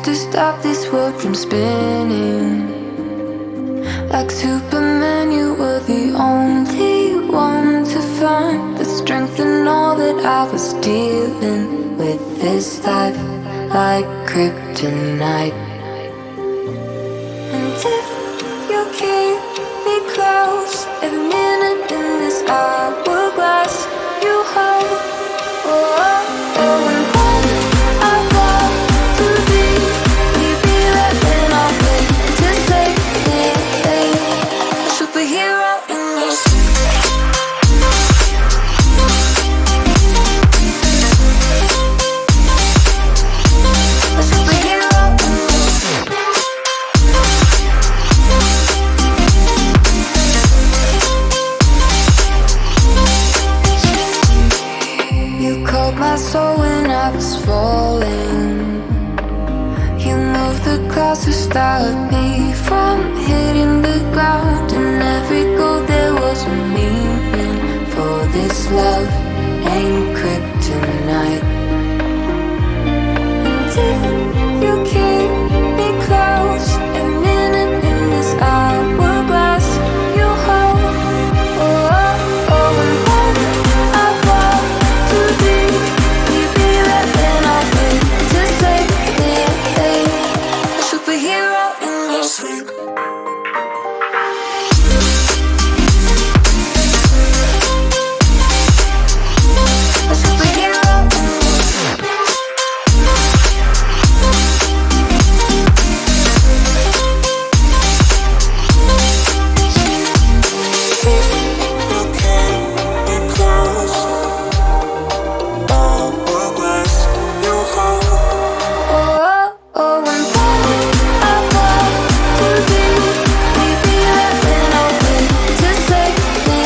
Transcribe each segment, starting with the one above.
used to stop this world from spinning. Like Superman, you were the only one to find the strength in all that I was dealing with this life, like kryptonite. And if you keep me close, every minute in this hourglass you hold. Oh, oh, oh, and when I fall too deep, we'd be right in our way to save me, a superhero in your sleep. A superhero in your sleep. You called my soul when I was falling. You moved the clouds to stop me from hitting the ground. In every goal there was a meaning, for this love ain't kryptonite. And if you keep me close, every minute in this hourglass you hold. Oh, oh, oh, and when I fall too deep, we'd be right in our way to save me, a superhero in your sleep. A superhero in your sleep. Oh, oh, oh, and when I fall too deep, we'd be right in our way to save me,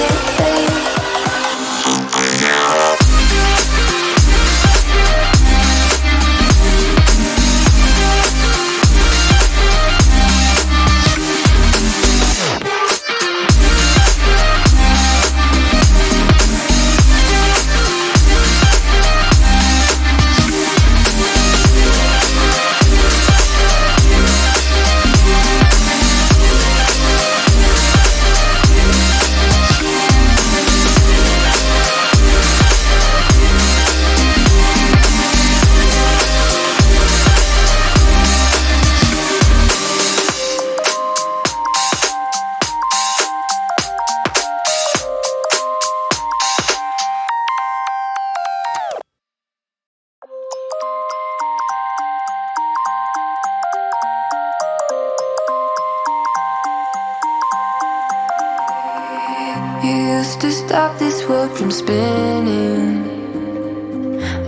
You used to stop this world from spinning.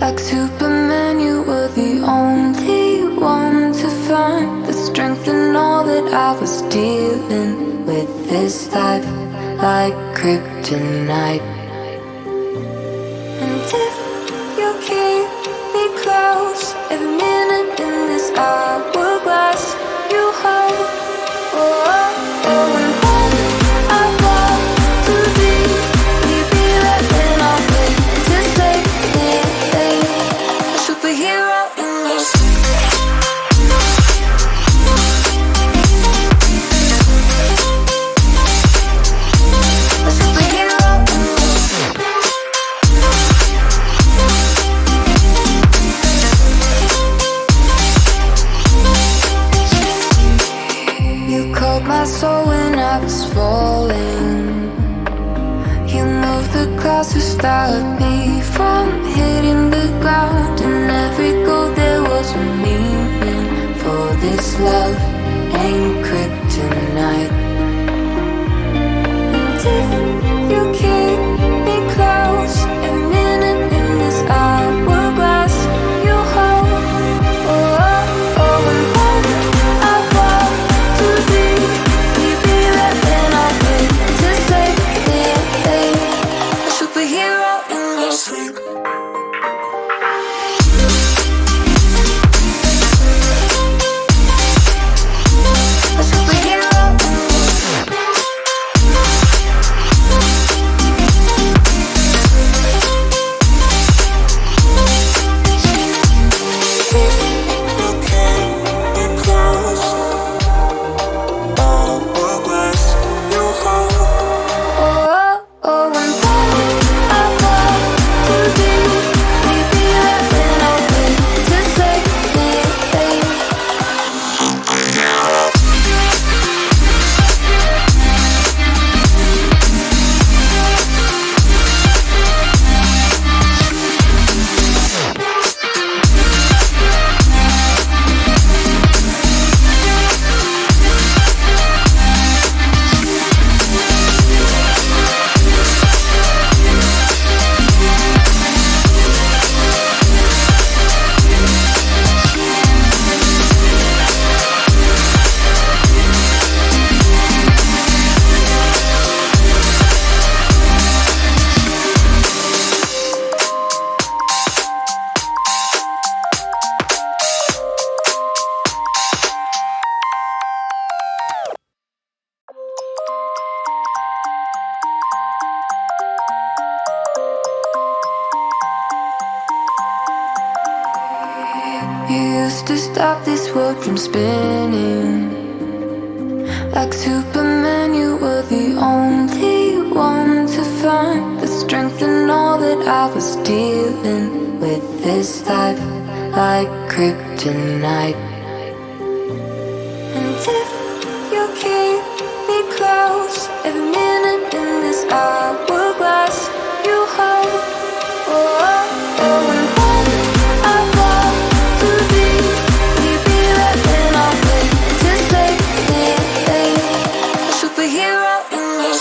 Like Superman, you were the only one to find the strength in all that I was dealing with this life, like kryptonite. And if you keep me close, every minute in this hourglass you hold. Oh, oh, oh, and when I fall too deep, we'd be right in our way to save me, a superhero in your sleep. A superhero in your sleep. You called my soul when I was falling. You moved the clouds to stop me from hitting the ground. In every goal there was a meaning, for this love ain't kryptonite. And if you keep me close, every minute in this hourglass you hold. Oh, oh, oh, and when I fall too deep, we'd be right in our way to save me, a superhero in your sleep. A superhero in your sleep. to stop this world from spinning. Like Superman, you were the only one to find the strength in all that I was dealing with. This life like kryptonite. And if you keep me close, every minute in this hourglass you hold. Oh, oh, oh. And when I fall too deep, will you be there when I wait to save me? A superhero in your